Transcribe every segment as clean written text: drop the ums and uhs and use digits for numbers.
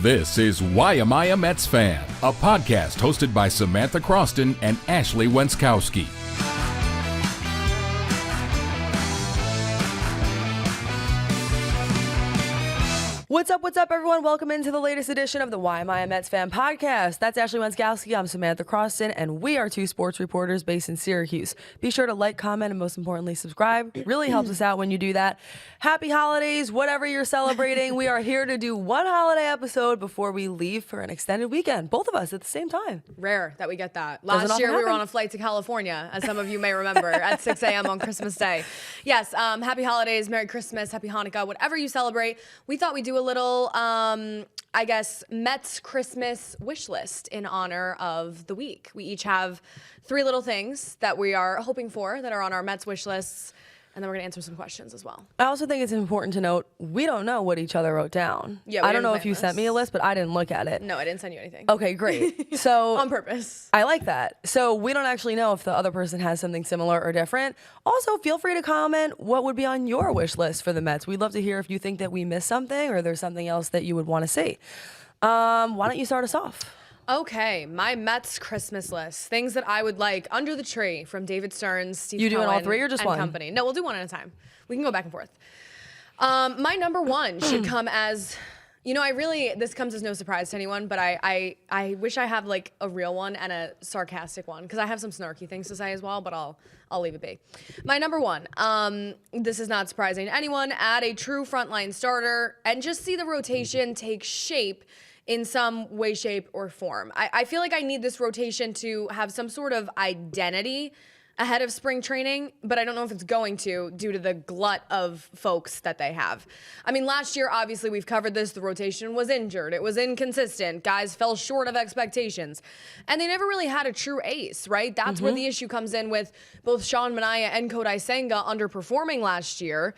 This is Why Am I a Mets Fan? A podcast hosted by Samantha Croston and Ashley Wenskoski. What's up, everyone? Welcome into the latest edition of the Why Am I a Mets Fan podcast. That's Ashley Wenskoski. I'm Samantha Croston, and we are two sports reporters based in Syracuse. Be sure to like, comment, and most importantly, subscribe. It really helps us out when you do that. Happy holidays, whatever you're celebrating. We are here to do one holiday episode before we leave for an extended weekend. Both of us at the same time. Rare that we get that. Last year we were on a flight to California, as some of you may remember, at 6 a.m. on Christmas Day. Yes, happy holidays, Merry Christmas, Happy Hanukkah, whatever you celebrate. We thought we'd do a little, Mets Christmas wish list in honor of the week. We each have 3 little things that we are hoping for that are on our Mets wish lists. And then we're going to answer some questions as well. I also think it's important to note, we don't know what each other wrote down. Yeah, I don't know if you sent me a list, but I didn't look at it. No, I didn't send you anything. Okay, great. So on purpose. I like that. So we don't actually know if the other person has something similar or different. Also, feel free to comment what would be on your wish list for the Mets. We'd love to hear if you think that we missed something or there's something else that you would want to see. Why don't you start us off? Okay, my Mets Christmas list. Things that I would like under the tree from David Stearns, Steve You doing Cohen, all 3 or just and one? company. No, we'll do one at a time. We can go back and forth. My number one should come as, this comes as no surprise to anyone, but I wish I have like a real one and a sarcastic one because I have some snarky things to say as well, but I'll leave it be. My number one, this is not surprising to anyone, add a true frontline starter and just see the rotation take shape in some way, shape, or form. I feel like I need this rotation to have some sort of identity ahead of spring training, but I don't know if it's going to due to the glut of folks that they have. I mean, last year, obviously, we've covered this. The rotation was injured. It was inconsistent. Guys fell short of expectations. And they never really had a true ace, right? That's where the issue comes in with both Sean Manaea and Kodai Senga underperforming last year.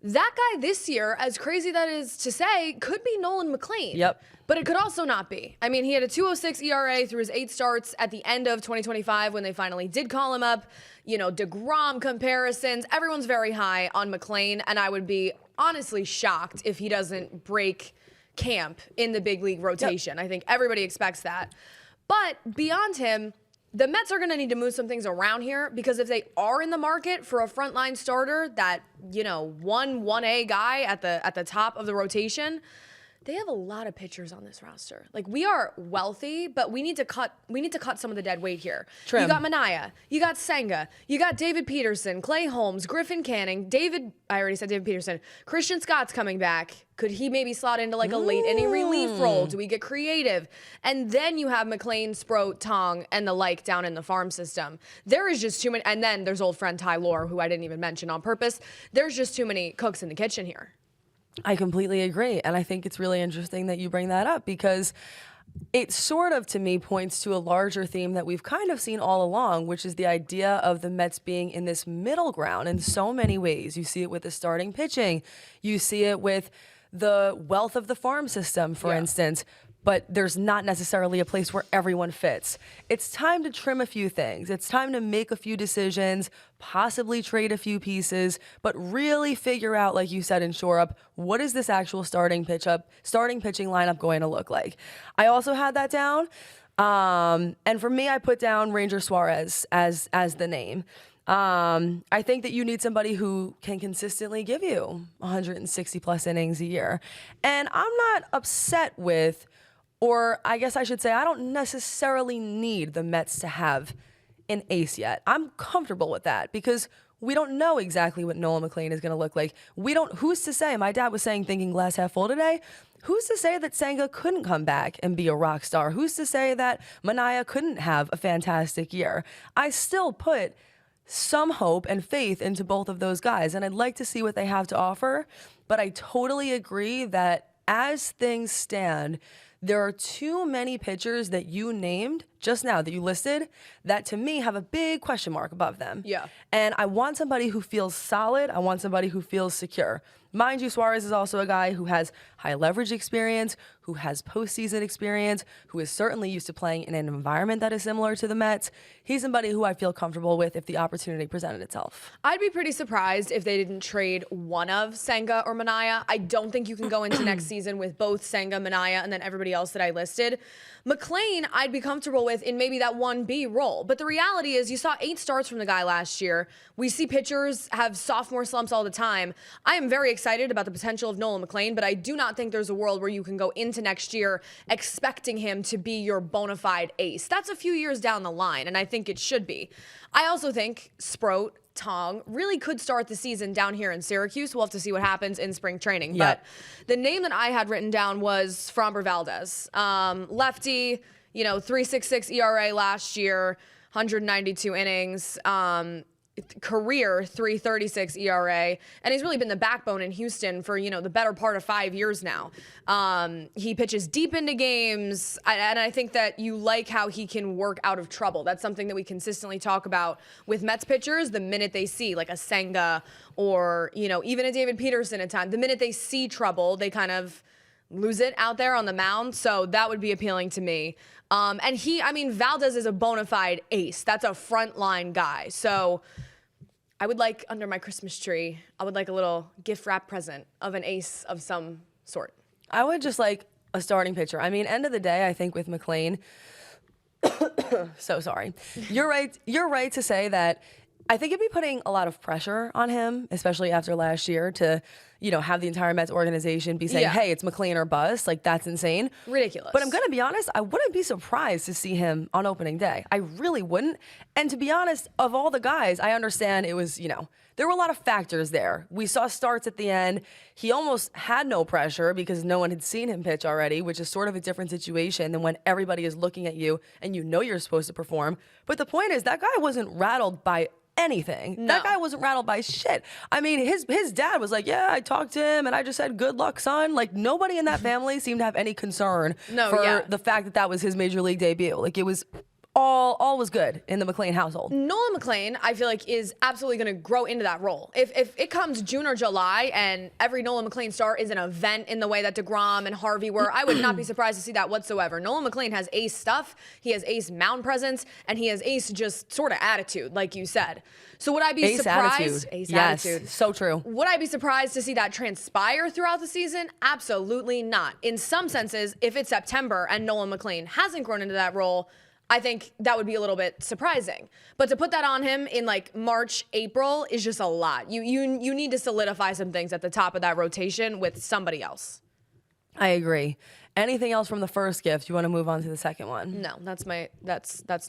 That guy this year, as crazy that is to say, could be Nolan McNeil. Yep. But it could also not be. I mean, he had a 2.06 ERA through his 8 starts at the end of 2025 when they finally did call him up. DeGrom comparisons. Everyone's very high on McNeil, and I would be honestly shocked if he doesn't break camp in the big league rotation. Yep. I think everybody expects that. But beyond him, the Mets are going to need to move some things around here because if they are in the market for a frontline starter, that, 1A guy at the top of the rotation, they have a lot of pitchers on this roster. Like, we are wealthy, but we need to cut some of the dead weight here. Trim. You got Manaea, you got Senga, you got David Peterson, Clay Holmes, Griffin Canning, I already said David Peterson. Christian Scott's coming back. Could he maybe slot into like a late inning relief role? Do we get creative? And then you have McLean, Sproat, Tong, and the like down in the farm system. There is just too many. And then there's old friend Ty Lore, who I didn't even mention on purpose. There's just too many cooks in the kitchen here. I completely agree. And I think it's really interesting that you bring that up because it sort of, to me, points to a larger theme that we've kind of seen all along, which is the idea of the Mets being in this middle ground in so many ways. You see it with the starting pitching. You see it with the wealth of the farm system, for instance. But there's not necessarily a place where everyone fits. It's time to trim a few things. It's time to make a few decisions, possibly trade a few pieces, but really figure out, like you said, and shore up, what is this actual starting pitching lineup going to look like? I also had that down. And for me, I put down Ranger Suarez as the name. I think that you need somebody who can consistently give you 160 plus innings a year. And I'm not upset with, or I guess I should say, I don't necessarily need the Mets to have an ace yet. I'm comfortable with that because we don't know exactly what Nolan McNeil is going to look like. Who's to say? My dad was saying thinking glass half full today. Who's to say that Senga couldn't come back and be a rock star? Who's to say that Manaea couldn't have a fantastic year? I still put some hope and faith into both of those guys, and I'd like to see what they have to offer. But I totally agree that as things stand, there are too many pitchers that you named just now that you listed that to me have a big question mark above them. Yeah. And I want somebody who feels solid. I want somebody who feels secure. Mind you, Suarez is also a guy who has high leverage experience, who has postseason experience, who is certainly used to playing in an environment that is similar to the Mets. He's somebody who I feel comfortable with if the opportunity presented itself. I'd be pretty surprised if they didn't trade one of Senga or Minaya. I don't think you can go into next season with both Senga, Minaya, and then everybody else that I listed. McNeil, I'd be comfortable with in maybe that 1B role. But the reality is you saw 8 starts from the guy last year. We see pitchers have sophomore slumps all the time. I am very excited about the potential of Nolan McNeil, but I do not think there's a world where you can go into next year expecting him to be your bona fide ace. That's a few years down the line, and I think it should be. I also think Sproat, Tong really could start the season down here in Syracuse. We'll have to see what happens in spring training. Yep. But the name that I had written down was Framber Valdez. Lefty, 3.66 ERA last year, 192 innings. Career 3.36 ERA, and he's really been the backbone in Houston for the better part of 5 years now. He pitches deep into games, and I think that you like how he can work out of trouble. That's something that we consistently talk about with Mets pitchers. The minute they see like a Senga or even a David Peterson at times, the minute they see trouble, they kind of lose it out there on the mound. So that would be appealing to me. And Valdez is a bona fide ace. That's a frontline guy. So I would like under my Christmas tree, I would like a little gift wrap present of an ace of some sort. I would just like a starting pitcher. End of the day, I think with McNeil, so sorry. You're right to say that I think it'd be putting a lot of pressure on him, especially after last year, to have the entire Mets organization be saying, hey, it's McNeil or bust. Like, that's insane. Ridiculous. But I'm going to be honest, I wouldn't be surprised to see him on opening day. I really wouldn't. And to be honest, of all the guys, I understand it was, there were a lot of factors there. We saw starts at the end. He almost had no pressure because no one had seen him pitch already, which is sort of a different situation than when everybody is looking at you and you're supposed to perform. But the point is, that guy wasn't rattled by anything. No. That guy wasn't rattled by shit. His dad was like, yeah, I talked to him and I just said, good luck, son. Like, nobody in that family seemed to have any concern for the fact that was his major league debut. Like, it was all was good in the McNeil household. Nolan McNeil, I feel like, is absolutely going to grow into that role. If it comes June or July and every Nolan McNeil start is an event in the way that DeGrom and Harvey were, I would not be surprised to see that whatsoever. Nolan McNeil has ace stuff, he has ace mound presence, and he has ace just sort of attitude, like you said. So would I be surprised? Ace attitude. So true. Would I be surprised to see that transpire throughout the season? Absolutely not. In some senses, if it's September and Nolan McNeil hasn't grown into that role, I think that would be a little bit surprising. But to put that on him in like March, April is just a lot. You need to solidify some things at the top of that rotation with somebody else. I agree. Anything else from the first gift? You want to move on to the second one? No, that's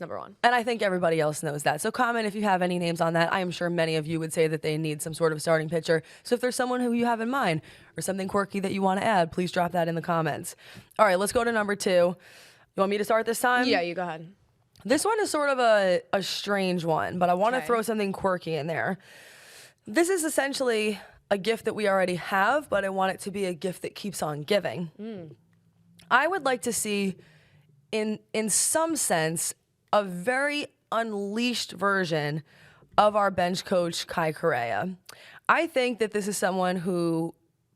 number one. And I think everybody else knows that. So comment if you have any names on that. I am sure many of you would say that they need some sort of starting pitcher. So if there's someone who you have in mind or something quirky that you want to add, please drop that in the comments. All right, let's go to number 2. You want me to start this time? Yeah, you go ahead. This one is sort of a strange one, but I want to throw something quirky in there. This is essentially a gift that we already have, but I want it to be a gift that keeps on giving. I would like to see, in some sense, a very unleashed version of our bench coach, Kai Correa. I think that this is someone who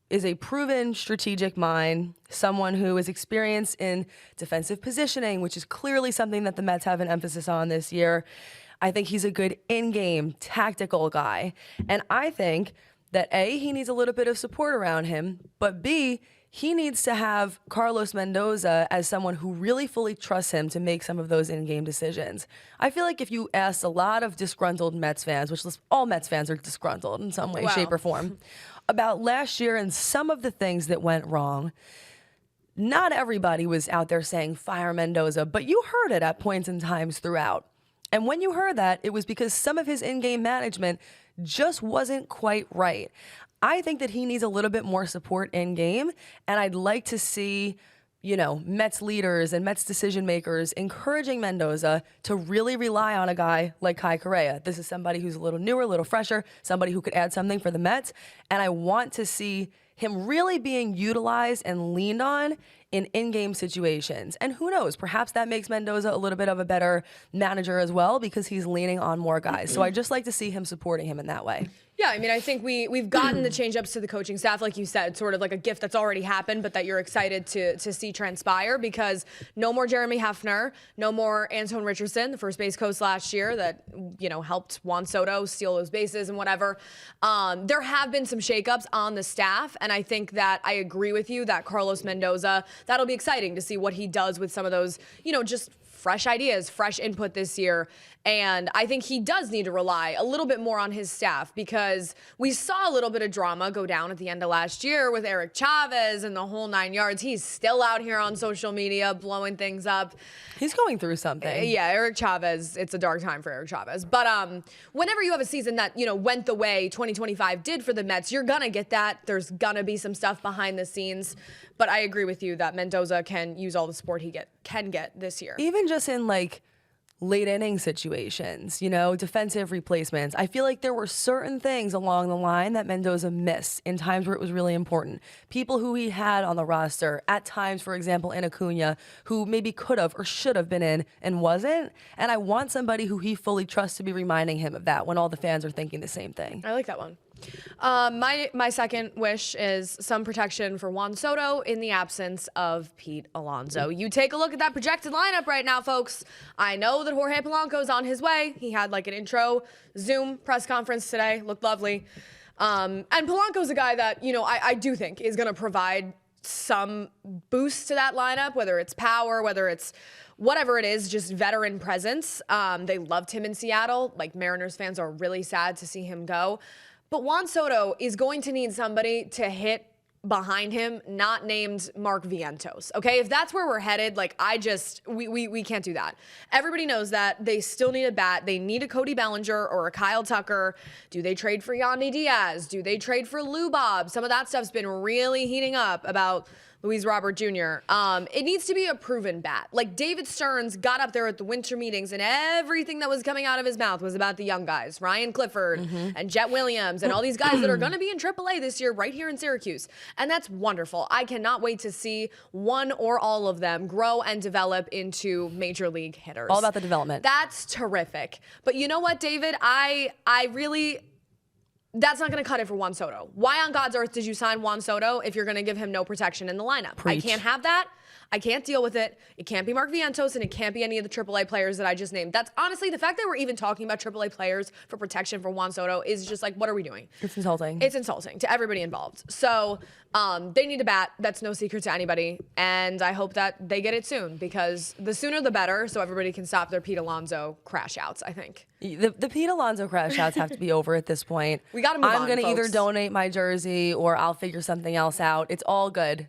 is a proven strategic mind, someone who is experienced in defensive positioning, which is clearly something that the Mets have an emphasis on this year. I think he's a good in-game, tactical guy. And I think that A, he needs a little bit of support around him, but B, he needs to have Carlos Mendoza as someone who really fully trusts him to make some of those in-game decisions. I feel like if you asked a lot of disgruntled Mets fans, which all Mets fans are disgruntled in some way, shape, or form, about last year and some of the things that went wrong, not everybody was out there saying, fire Mendoza, but you heard it at points and times throughout. And when you heard that, it was because some of his in-game management just wasn't quite right. I think that he needs a little bit more support in-game, and I'd like to see, Mets leaders and Mets decision makers encouraging Mendoza to really rely on a guy like Kai Correa. This is somebody who's a little newer, a little fresher, somebody who could add something for the Mets, and I want to see him really being utilized and leaned on in-game situations. And who knows, perhaps that makes Mendoza a little bit of a better manager as well because he's leaning on more guys. So I just like to see him supporting him in that way. Yeah, I mean, I think we've gotten the change-ups to the coaching staff, like you said, sort of like a gift that's already happened, but that you're excited to see transpire because no more Jeremy Hefner, no more Antoine Richardson, the first base coach last year that, you know, helped Juan Soto steal those bases and whatever. There have been some shakeups on the staff, and I think that I agree with you that Carlos Mendoza, that'll be exciting to see what he does with some of those, you know, just fresh ideas, fresh input this year. And I think he does need to rely a little bit more on his staff because we saw a little bit of drama go down at the end of last year with Eric Chavez and the whole 9 yards. He's still out here on social media blowing things up. He's going through something. Yeah, Eric Chavez, it's a dark time for Eric Chavez. But whenever you have a season that, you know, went the way 2025 did for the Mets, you're going to get that. There's going to be some stuff behind the scenes. But I agree with you that Mendoza can use all the support he can get this year. Even just in like late inning situations, you know, defensive replacements. I feel like there were certain things along the line that Mendoza missed in times where it was really important. People who he had on the roster at times, for example, in Acuna, who maybe could have or should have been in and wasn't. And I want somebody who he fully trusts to be reminding him of that when all the fans are thinking the same thing. I like that one. My second wish is some protection for Juan Soto in the absence of Pete Alonso. You take a look at that projected lineup right now, folks. I know that Jorge Polanco's on his way. He had like an intro Zoom press conference today. Looked lovely. And Polanco's a guy that, you know, I do think is going to provide some boost to that lineup, whether it's power, whether it's whatever it is, just veteran presence. They loved him in Seattle. Like, Mariners fans are really sad to see him go. But Juan Soto is going to need somebody to hit behind him, not named Mark Vientos. Okay, if that's where we're headed, like we can't do that. Everybody knows that. They still need a bat. They need a Cody Bellinger or a Kyle Tucker. Do they trade for Yandy Diaz? Do they trade for Lou Bob? Some of that stuff's been really heating up about Luis Robert Jr. It needs to be a proven bat. Like, David Stearns got up there at the winter meetings and everything that was coming out of his mouth was about the young guys, Ryan Clifford and Jet Williams and all these guys that are going to be in AAA this year right here in Syracuse. And that's wonderful. I cannot wait to see one or all of them grow and develop into major league hitters. All about the development. That's terrific. But you know what, David? I really... That's not going to cut it for Juan Soto. Why on God's earth did you sign Juan Soto if you're going to give him no protection in the lineup? Preach. I can't have that. I can't deal with it. It can't be Mark Vientos, and it can't be any of the AAA players that I just named. That's honestly, the fact that we're even talking about AAA players for protection for Juan Soto is just like, what are we doing? It's insulting. It's insulting to everybody involved. So they need a bat. That's no secret to anybody. And I hope that they get it soon, because the sooner the better, so everybody can stop their Pete Alonso crash outs, I think. The Pete Alonso crash outs have to be over at this point. We got to move on, I'm going to either folks. donate my jersey or I'll figure something else out. It's all good.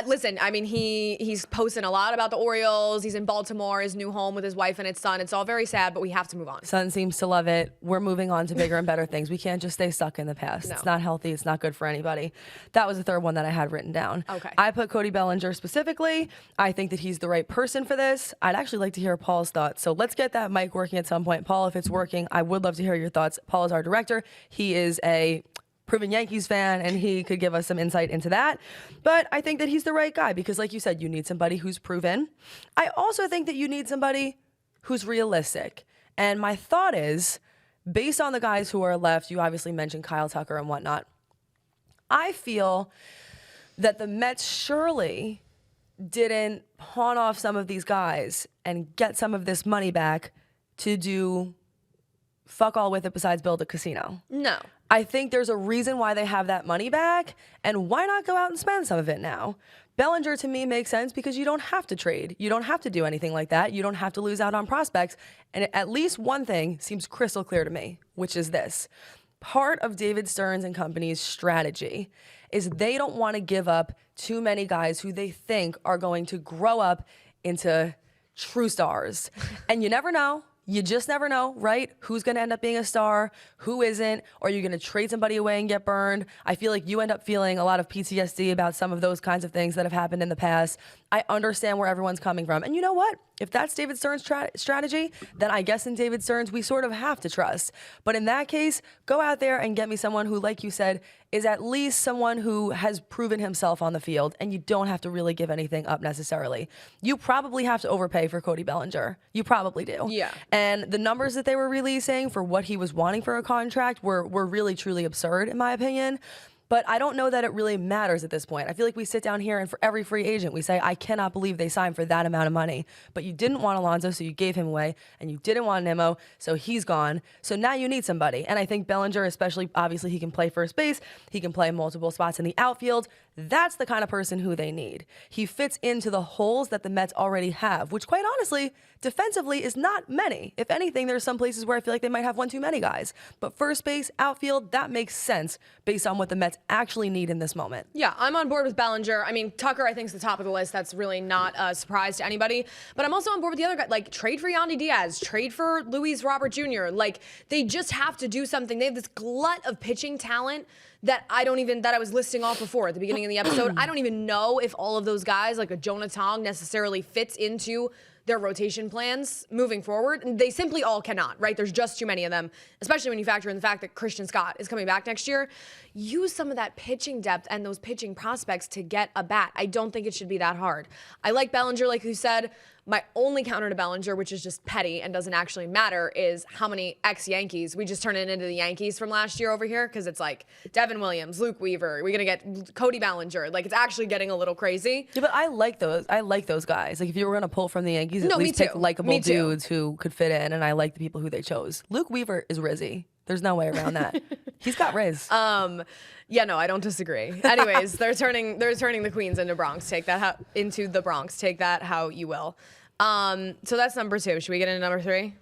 Listen, I mean, he's posting a lot about the Orioles. He's in Baltimore, his new home with his wife and his son. It's all very sad, but we have to move on. Son seems to love it. We're moving on to bigger and better things. We can't just stay stuck in the past. No. It's not healthy. It's not good for anybody. That was the third one that I had written down. Okay. I put Cody Bellinger specifically. I think that he's the right person for this. I'd actually like to hear Paul's thoughts. So let's get that mic working at some point. Paul, if it's working, I would love to hear your thoughts. Paul is our director. He is a proven Yankees fan, and he could give us some insight into that. But I think that he's the right guy because, like you said, you need somebody who's proven. I also think that you need somebody who's realistic. And my thought is, based on the guys who are left, you obviously mentioned Kyle Tucker and whatnot, I feel that the Mets surely didn't pawn off some of these guys and get some of this money back to do fuck all with it besides build a casino. No. I think there's a reason why they have that money back, and why not go out and spend some of it now? Bellinger, to me, makes sense because you don't have to trade. You don't have to do anything like that. You don't have to lose out on prospects. And at least one thing seems crystal clear to me, which is this. Part of David Stearns and company's strategy is they don't want to give up too many guys who they think are going to grow up into true stars. And you never know. You just never know, right? Who's going to end up being a star, who isn't, or you're going to trade somebody away and get burned. I feel like you end up feeling a lot of PTSD about some of those kinds of things that have happened in the past. I understand where everyone's coming from. And you know what? If that's David Stearns' strategy, then I guess in David Stearns, we sort of have to trust. But in that case, go out there and get me someone who, like you said, is at least someone who has proven himself on the field, and you don't have to really give anything up necessarily. You probably have to overpay for Cody Bellinger. You probably do. Yeah. And the numbers that they were releasing for what he was wanting for a contract were really, truly absurd, in my opinion. But I don't know that it really matters at this point. I feel like we sit down here and for every free agent, we say, I cannot believe they signed for that amount of money. But you didn't want Alonso, so you gave him away. And you didn't want Nimmo, so he's gone. So now you need somebody. And I think Bellinger, especially, obviously, he can play first base. He can play multiple spots in the outfield. That's the kind of person who they need. He fits into the holes that the Mets already have, which quite honestly, defensively is not many. If anything, there's some places where I feel like they might have one too many guys. But first base, outfield, that makes sense based on what the Mets actually need in this moment. Yeah, I'm on board with Bellinger. I mean, Tucker, I think, is the top of the list. That's really not a surprise to anybody. But I'm also on board with the other guy. Like, trade for Yandy Diaz, trade for Luis Robert Jr. Like, they just have to do something. They have this glut of pitching talent that I was listing off before at the beginning of the episode. I don't even know if all of those guys, like a Jonah Tong, necessarily fits into their rotation plans moving forward. And they simply all cannot, right? There's just too many of them, especially when you factor in the fact that Christian Scott is coming back next year. Use some of that pitching depth and those pitching prospects to get a bat. I don't think it should be that hard. I like Bellinger, like you said. My only counter to Bellinger, which is just petty and doesn't actually matter, is how many ex-Yankees. We just turn it into the Yankees from last year over here, because it's like Devin Williams, Luke Weaver. We're going to get Cody Bellinger. Like, it's actually getting a little crazy. Yeah, but I like those guys. Like, if you were going to pull from the Yankees, at least me pick too. likable dudes who could fit in, and I like the people who they chose. Luke Weaver is Rizzy. There's no way around that. He's got Riz. Yeah, no, I don't disagree. Anyways, they're turning the Queens into Bronx. Into the Bronx. Take that how you will. So that's number 2. Should we get into number 3?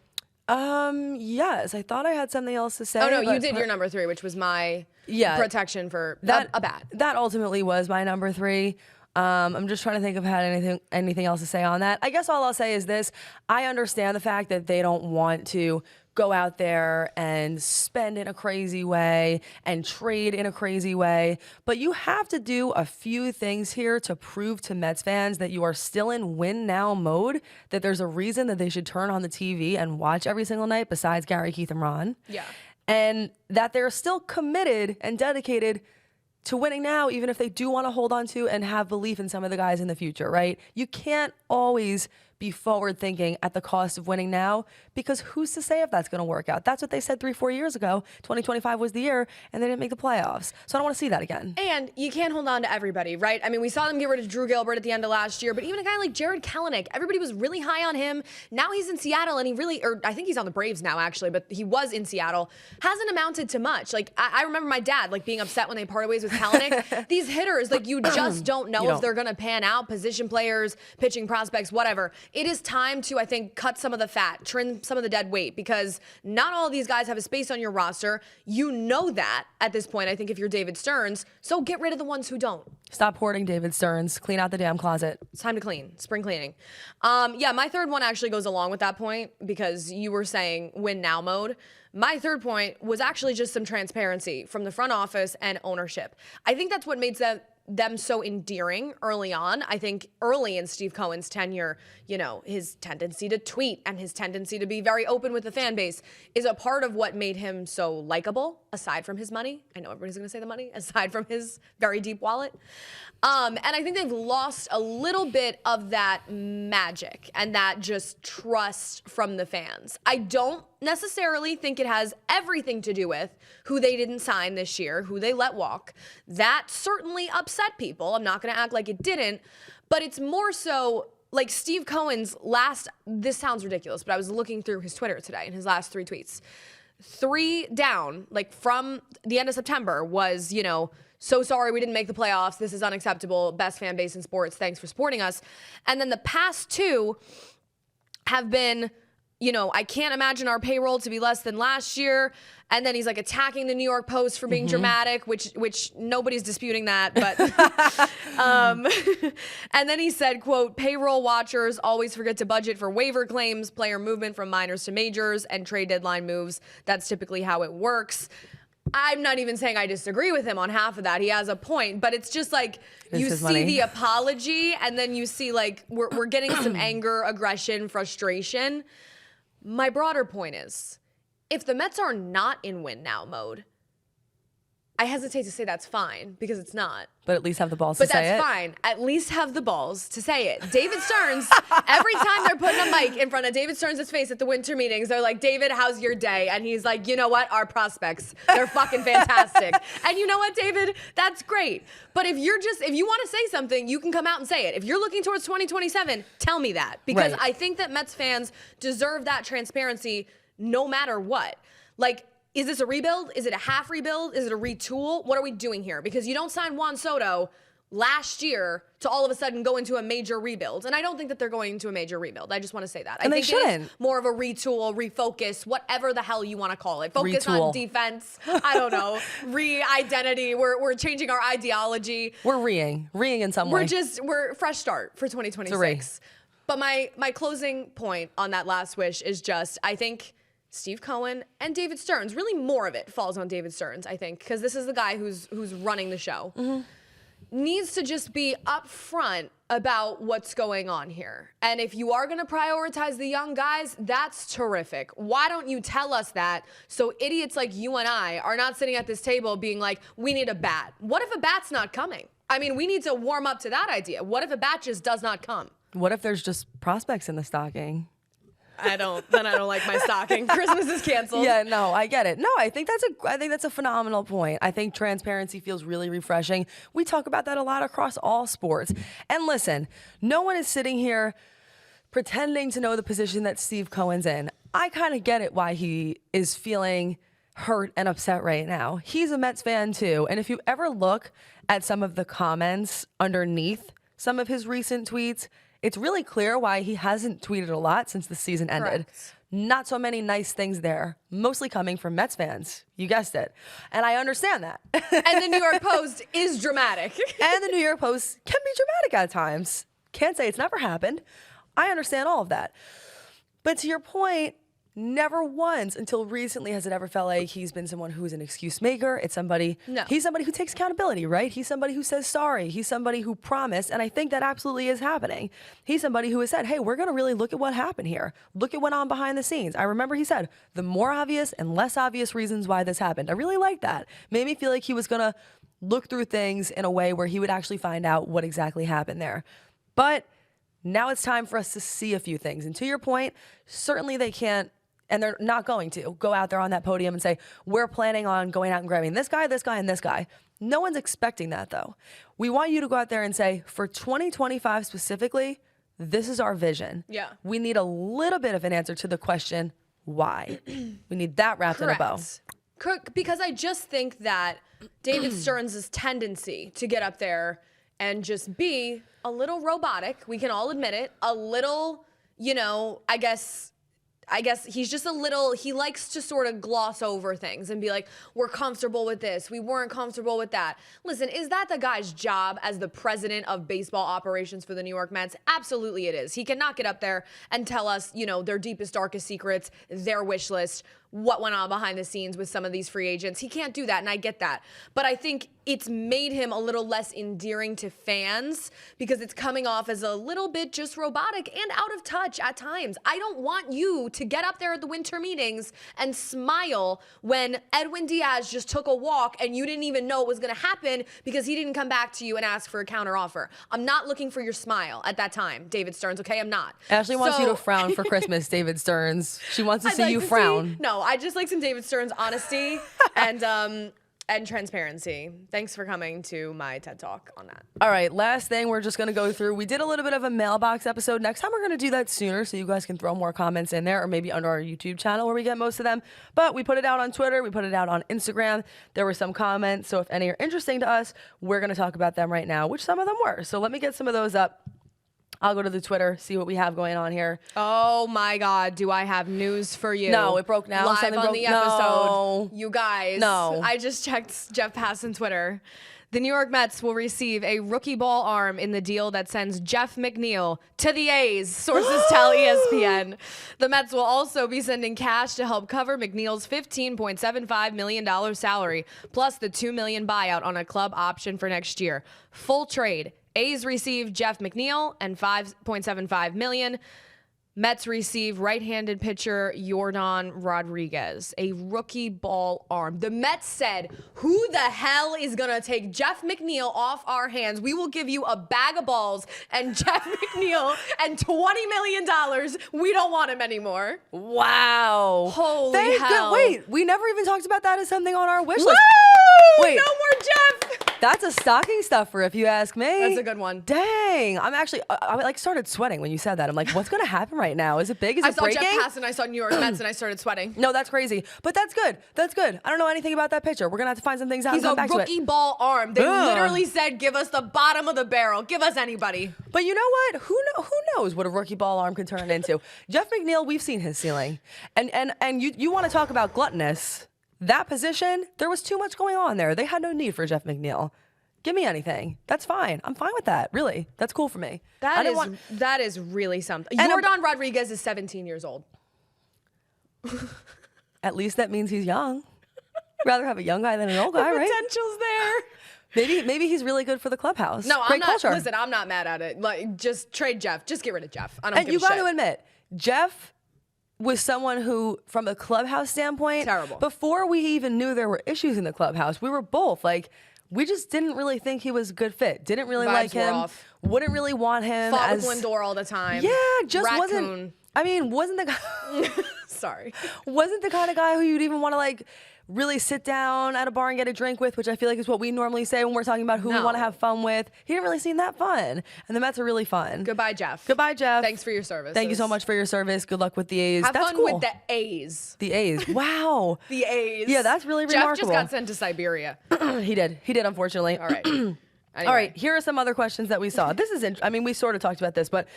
Yes. I thought I had something else to say. Oh no, you did your number 3, which was my protection for a bat. That ultimately was my number 3. I'm just trying to think if I had anything else to say on that. I guess all I'll say is this. I understand the fact that they don't want to go out there and spend in a crazy way and trade in a crazy way. But you have to do a few things here to prove to Mets fans that you are still in win now mode, that there's a reason that they should turn on the TV and watch every single night besides Gary, Keith, and Ron. Yeah. And that they're still committed and dedicated to winning now, even if they do want to hold on to and have belief in some of the guys in the future, right? You can't always be forward thinking at the cost of winning now, because who's to say if that's going to work out? That's what they said 3-4 years ago. 2025 was the year, and they didn't make the playoffs. So I don't want to see that again. And you can't hold on to everybody, right? I mean, we saw them get rid of Drew Gilbert at the end of last year, but even a guy like Jared Kelenic, everybody was really high on him. Now he's in Seattle, and I think he's on the Braves now, actually, but he was in Seattle. Hasn't amounted to much. Like, I remember my dad, like, being upset when they parted ways with Kelenic. These hitters, like, you just don't know if they're going to pan out. Position players, pitching prospects, whatever. It is time to, I think, cut some of the fat, trim some of the dead weight, because not all of these guys have a space on your roster. You know that at this point, I think, if you're David Stearns. So get rid of the ones who don't. Stop hoarding, David Stearns. Clean out the damn closet. It's time to clean. Spring cleaning. Yeah, my third one actually goes along with that point, because you were saying win now mode. My third point was actually just some transparency from the front office and ownership. I think that's what makes them so endearing early on. I think early in Steve Cohen's tenure, his tendency to tweet and his tendency to be very open with the fan base is a part of what made him so likable, aside from his money. I know everybody's going to say the money, aside from his very deep wallet. And I think they've lost a little bit of that magic and that just trust from the fans. I don't necessarily think it has everything to do with who they didn't sign this year, who they let walk. That certainly upset people. I'm not going to act like it didn't, but it's more so like Steve Cohen's this sounds ridiculous, but I was looking through his Twitter today and his last 3 tweets. 3 down, like from the end of September, was, so sorry we didn't make the playoffs. This is unacceptable. Best fan base in sports. Thanks for supporting us. And then the past 2 have been, I can't imagine our payroll to be less than last year. And then he's like attacking the New York Post for being dramatic, which nobody's disputing that. But and then he said, quote, payroll watchers always forget to budget for waiver claims, player movement from minors to majors, and trade deadline moves. That's typically how it works. I'm not even saying I disagree with him on half of that. He has a point, but it's just like you see the apology, and then you see like we're getting some anger, aggression, frustration. My broader point is, if the Mets are not in win now mode, I hesitate to say that's fine because it's not. But at least have the balls to say it. But that's fine. At least have the balls to say it. David Stearns, every time they're putting a mic in front of David Stearns' face at the winter meetings, they're like, David, how's your day? And he's like, you know what? Our prospects, they're fucking fantastic. And you know what, David? That's great. But if you want to say something, you can come out and say it. If you're looking towards 2027, tell me that. Because Right. I think that Mets fans deserve that transparency no matter what. Like, is this a rebuild? Is it a half rebuild? Is it a retool? What are we doing here? Because you don't sign Juan Soto last year to all of a sudden go into a major rebuild. And I don't think that they're going into a major rebuild. I just want to say that. And I they think it shouldn't. is more of a retool, refocus, whatever the hell you want to call it. Focus Retool. on defense. I don't know. Re-identity. We're changing our ideology. We're reeing in some way. We're fresh start for 2026. But my closing point on that last wish is just, I think Steve Cohen and David Stearns, really more of it falls on David Stearns, I think, because this is the guy who's running the show, needs to just be upfront about what's going on here. And if you are going to prioritize the young guys, that's terrific. Why don't you tell us that so idiots like you and I are not sitting at this table being like, we need a bat. What if a bat's not coming? I mean, we need to warm up to that idea. What if a bat just does not come? What if there's just prospects in the stocking? Then I don't like my stocking. Christmas is canceled. Yeah, no, I get it. No, I think that's a phenomenal point. I think transparency feels really refreshing. We talk about that a lot across all sports. And listen, no one is sitting here pretending to know the position that Steve Cohen's in. I kind of get it why he is feeling hurt and upset right now. He's a Mets fan too. And if you ever look at some of the comments underneath some of his recent tweets, it's really clear why he hasn't tweeted a lot since the season ended. Correct. Not so many nice things there, mostly coming from Mets fans. You guessed it. And I understand that. And the New York Post is dramatic. And the New York Post can be dramatic at times. Can't say it's never happened. I understand all of that. But to your point, never once until recently has it ever felt like he's been someone who's an excuse maker. He's somebody who takes accountability, right? He's somebody who says sorry. He's somebody who promised, and I think that absolutely is happening. He's somebody who has said, hey, we're going to really look at what happened here. Look at what went on behind the scenes. I remember he said, the more obvious and less obvious reasons why this happened. I really liked that. Made me feel like he was going to look through things in a way where he would actually find out what exactly happened there. But now it's time for us to see a few things. And to your point, certainly they can't, and they're not going to go out there on that podium and say, we're planning on going out and grabbing this guy, and this guy. No one's expecting that, though. We want you to go out there and say, for 2025 specifically, this is our vision. Yeah. We need a little bit of an answer to the question, why? We need that wrapped in a bow. Because I just think that David Stearns' tendency to get up there and just be a little robotic, we can all admit it, a little, I guess he's just he likes to sort of gloss over things and be like, we're comfortable with this. We weren't comfortable with that. Listen, is that the guy's job as the president of baseball operations for the New York Mets? Absolutely it is. He cannot get up there and tell us, their deepest, darkest secrets, their wish list, what went on behind the scenes with some of these free agents. He can't do that, and I get that. But I think it's made him a little less endearing to fans because it's coming off as a little bit just robotic and out of touch at times. I don't want you to get up there at the winter meetings and smile when Edwin Diaz just took a walk and you didn't even know it was going to happen because he didn't come back to you and ask for a counteroffer. I'm not looking for your smile at that time, David Stearns, okay? I'm not. Ashley wants you to frown for Christmas, David Stearns. She wants to see you frown. No, I just like some David Stearns honesty and transparency. Thanks for coming to my TED Talk on that. All right, last thing we're just going to go through. We did a little bit of a mailbox episode. Next time we're going to do that sooner so you guys can throw more comments in there or maybe under our YouTube channel where we get most of them. But we put it out on Twitter. We put it out on Instagram. There were some comments. So if any are interesting to us, we're going to talk about them right now, which some of them were. So let me get some of those up. I'll go to the Twitter, see what we have going on here. Oh my God, do I have news for you? No, it broke now. Live Something on broke. the episode. No. You guys. No. I just checked Jeff Passan Twitter. The New York Mets will receive a rookie ball arm in the deal that sends Jeff McNeil to the A's, sources tell ESPN. The Mets will also be sending cash to help cover McNeil's $15.75 million salary, plus the $2 million buyout on a club option for next year. Full trade. A's receive Jeff McNeil and $5.75 million. Mets receive right-handed pitcher Yordan Rodriguez, a rookie ball arm. The Mets said, who the hell is going to take Jeff McNeil off our hands? We will give you a bag of balls and Jeff McNeil and $20 million. We don't want him anymore. Wow. Holy hell. Wait, we never even talked about that as something on our wish list. Woo! Wait. No more Jeff. That's a stocking stuffer, if you ask me. That's a good one. Dang. I'm actually, I like started sweating when you said that. I'm like, what's going to happen right now? Is it big? Is it breaking? I saw Jeff pass and I saw New York Mets and I started sweating. No, that's crazy. But that's good. That's good. I don't know anything about that pitcher. We're going to have to find some things out He's and come a back to it. rookie ball arm. They literally said, give us the bottom of the barrel. Give us anybody. But you know what? Who knows what a rookie ball arm can turn into? Jeff McNeil, we've seen his ceiling. And you want to talk about gluttonous. That position, there was too much going on there. They had no need for Jeff McNeil. Give me anything. That's fine. I'm fine with that. Really. That's cool for me. That is really something. Yordan Rodriguez is 17 years old. At least that means he's young. Rather have a young guy than an old guy, right? Potential's there. Maybe he's really good for the clubhouse. No, Great culture. Listen, I'm not mad at it. Like, just trade Jeff. Just get rid of Jeff. I don't give a shit. And you got to admit, Jeff was someone who, from a clubhouse standpoint, terrible. Before we even knew there were issues in the clubhouse, we were both like, we just didn't really think he was a good fit. Didn't really Vibes like were him. off. Wouldn't really want him. Fought as with Lindor all the time. Yeah, just Raccoon. wasn't. I mean, wasn't the guy. Sorry. Wasn't the kind of guy who you'd even want to like really sit down at a bar and get a drink with, which I feel like is what we normally say when we're talking about who we want to have fun with. He didn't really seem that fun. And the Mets are really fun. Goodbye, Jeff. Goodbye, Jeff. Thanks for your service. Thank you so much for your service. Good luck with the A's. Have That's fun cool. with the A's. The A's. Wow. The A's. Yeah, that's really Jeff remarkable. just got sent to Siberia. He did, unfortunately. All right. Anyway. All right, here are some other questions that we saw. This is, I mean, we sort of talked about this, but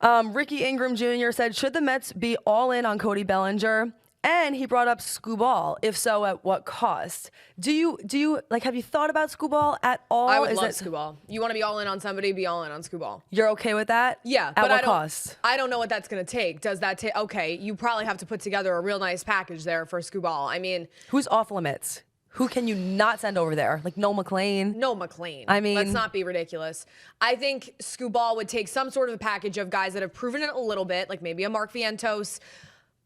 Ricky Ingram Jr. said, should the Mets be all in on Cody Bellinger? And he brought up Scooball. If so, at what cost? Do you like? Have you thought about Scooball at all? I would love Scooball. You want to be all in on somebody? Be all in on Scooball. You're okay with that? Yeah. At but what cost? I don't know what that's going to take. Does that take? Okay, you probably have to put together a real nice package there for Scooball. I mean, who's off limits? Who can you not send over there? Like Noel McLean? No McLean. I mean, let's not be ridiculous. I think Scooball would take some sort of a package of guys that have proven it a little bit, like maybe a Mark Vientos,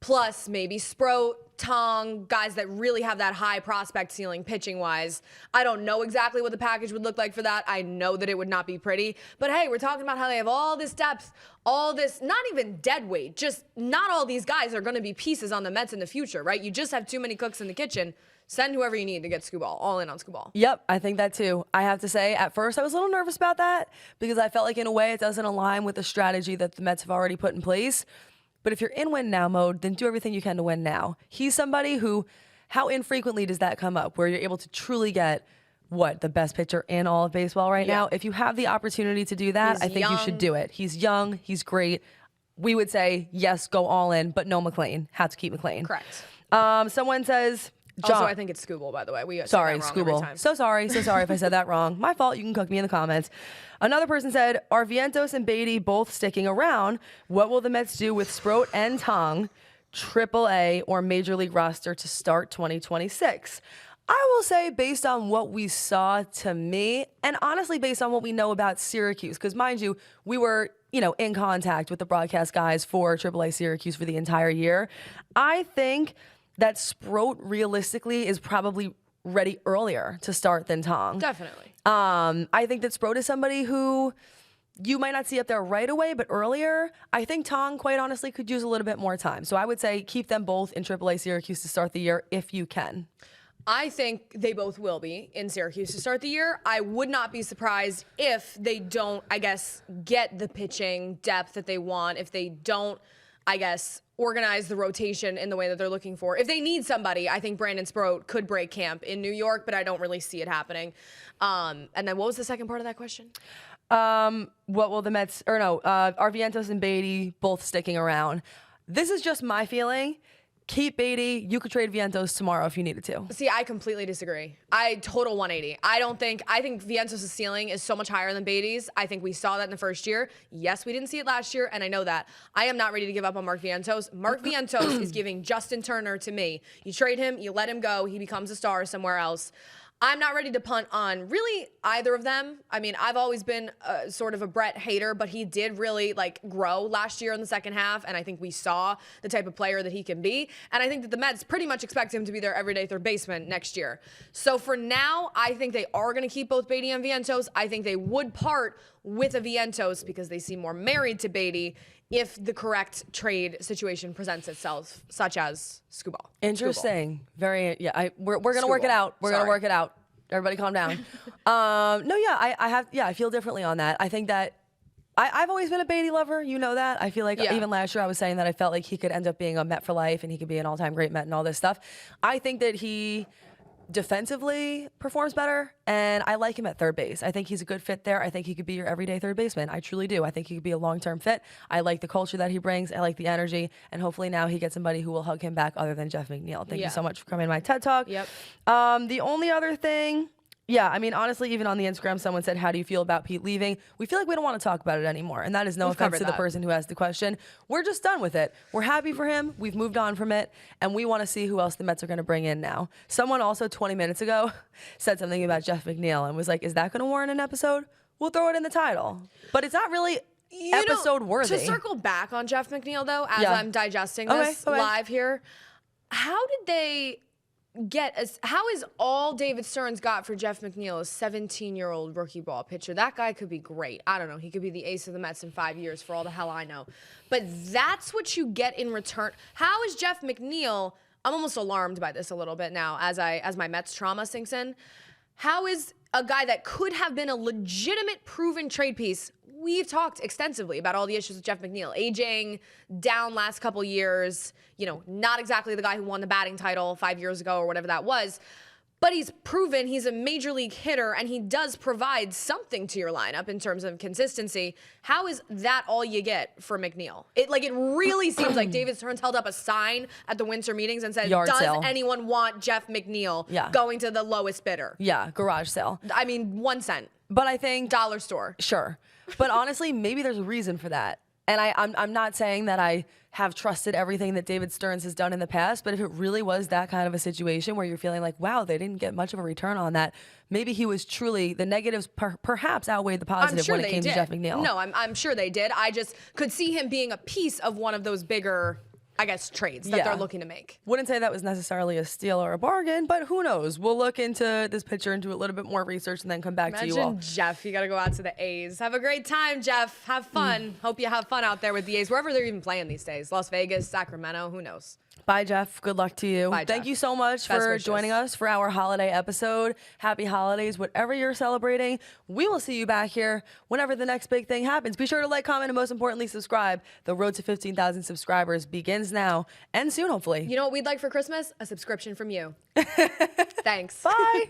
plus maybe Sproat, Tong, guys that really have that high prospect ceiling pitching wise. I don't know exactly what the package would look like for that. I know that it would not be pretty. But hey, we're talking about how they have all this depth, all this, not even dead weight, just not all these guys are going to be pieces on the Mets in the future, right? You just have too many cooks in the kitchen. Send whoever you need to get Scooball. All in on Scooball. Yep, I think that too. I have to say, at first I was a little nervous about that because I felt like in a way it doesn't align with the strategy that the Mets have already put in place. But if you're in win now mode, then do everything you can to win now. He's somebody who, how infrequently does that come up where you're able to truly get the best pitcher in all of baseball right now? If you have the opportunity to do that, I think you should do it. He's young, he's great. We would say, yes, go all in, but no McLean. Have to keep McLean. Correct. Someone says, John. Also, I think it's Scooball, by the way. Sorry, Scooball. So sorry if I said that wrong. My fault. You can cook me in the comments. Another person said, are Vientos and Beatty both sticking around? What will the Mets do with Sproat and Tong, AAA or Major League roster to start 2026? I will say, based on what we saw to me, and honestly based on what we know about Syracuse, because mind you, we were in contact with the broadcast guys for AAA Syracuse for the entire year. I think that Sproat realistically is probably ready earlier to start than Tong. Definitely. I think that Sproat is somebody who you might not see up there right away, but earlier. I think Tong, quite honestly, could use a little bit more time. So I would say keep them both in AAA Syracuse to start the year if you can. I think they both will be in Syracuse to start the year. I would not be surprised if they don't, get the pitching depth that they want, if they don't, organize the rotation in the way that they're looking for. If they need somebody, I think Brandon Sproat could break camp in New York, but I don't really see it happening. And then what was the second part of that question? What will the Mets, are Vientos and Beatty both sticking around? This is just my feeling. Keep Beatty. You could trade Vientos tomorrow if you needed to. See, I completely disagree. Total 180. I think Vientos' ceiling is so much higher than Beatty's. I think we saw that in the first year. Yes, we didn't see it last year, and I know that. I am not ready to give up on Mark Vientos. Mark Vientos is giving Justin Turner to me. You trade him, you let him go, he becomes a star somewhere else. I'm not ready to punt on really either of them. I mean, I've always been sort of a Brett hater, but he did really grow last year in the second half, and I think we saw the type of player that he can be. And I think that the Mets pretty much expect him to be their everyday third baseman next year. So for now, I think they are going to keep both Beatty and Vientos. I think they would part with a Vientos because they seem more married to Beatty if the correct trade situation presents itself, such as Skubal. Interesting. Very, yeah. We're going to work it out. We're going to work it out. Everybody calm down. I feel differently on that. I think that I've always been a Beatty lover. You know that. I feel like even last year I was saying that I felt like he could end up being a Met for life and he could be an all-time great Met and all this stuff. I think that he defensively performs better, and I like him at third base. I think he's a good fit there. I think he could be your everyday third baseman. I truly do. I think he could be a long-term fit. I like the culture that he brings. I like the energy, and hopefully now he gets somebody who will hug him back other than Jeff McNeil. Thank you so much for coming to my TED Talk. Yep. The only other thing... Yeah, I mean, honestly, even on the Instagram, someone said, how do you feel about Pete leaving? We feel like we don't want to talk about it anymore. And that is no offense to the person who asked the question. We're just done with it. We're happy for him. We've moved on from it. And we want to see who else the Mets are going to bring in now. Someone also 20 minutes ago said something about Jeff McNeil and was like, is that going to warrant an episode? We'll throw it in the title. But it's not really episode worthy. To circle back on Jeff McNeil, though, as I'm digesting this live here, how did they... how is all David Stearns got for Jeff McNeil a 17-year-old rookie ball pitcher? That guy could be great. I don't know. He could be the ace of the Mets in 5 years for all the hell I know. But that's what you get in return. How is Jeff McNeil? I'm almost alarmed by this a little bit now as my Mets trauma sinks in. How is a guy that could have been a legitimate proven trade piece? We've talked extensively about all the issues with Jeff McNeil, aging, down last couple years, not exactly the guy who won the batting title 5 years ago or whatever that was, but he's proven he's a major league hitter and he does provide something to your lineup in terms of consistency. How is that all you get for McNeil? It really seems like David Stearns held up a sign at the winter meetings and said, does anyone want Jeff McNeil going to the lowest bidder? Yeah, garage sale. I mean, 1 cent. But I think... Dollar store. Sure. But honestly, maybe there's a reason for that. And I'm not saying that I have trusted everything that David Stearns has done in the past, but if it really was that kind of a situation where you're feeling like, wow, they didn't get much of a return on that, maybe he was truly, the negatives perhaps outweighed the positive when it came to Jeff McNeil. No, I'm sure they did. I just could see him being a piece of one of those bigger... trades that they're looking to make. Wouldn't say that was necessarily a steal or a bargain, but who knows? We'll look into this picture and do a little bit more research and then come back to you all. Imagine Jeff, you got to go out to the A's. Have a great time, Jeff. Have fun. Hope you have fun out there with the A's, wherever they're even playing these days. Las Vegas, Sacramento, who knows? Bye, Jeff. Good luck to you. Bye, Thank you so much for joining us for our holiday episode. Happy holidays, whatever you're celebrating. We will see you back here whenever the next big thing happens. Be sure to like, comment, and most importantly, subscribe. The road to 15,000 subscribers begins now and soon, hopefully. You know what we'd like for Christmas? A subscription from you. Thanks. Bye.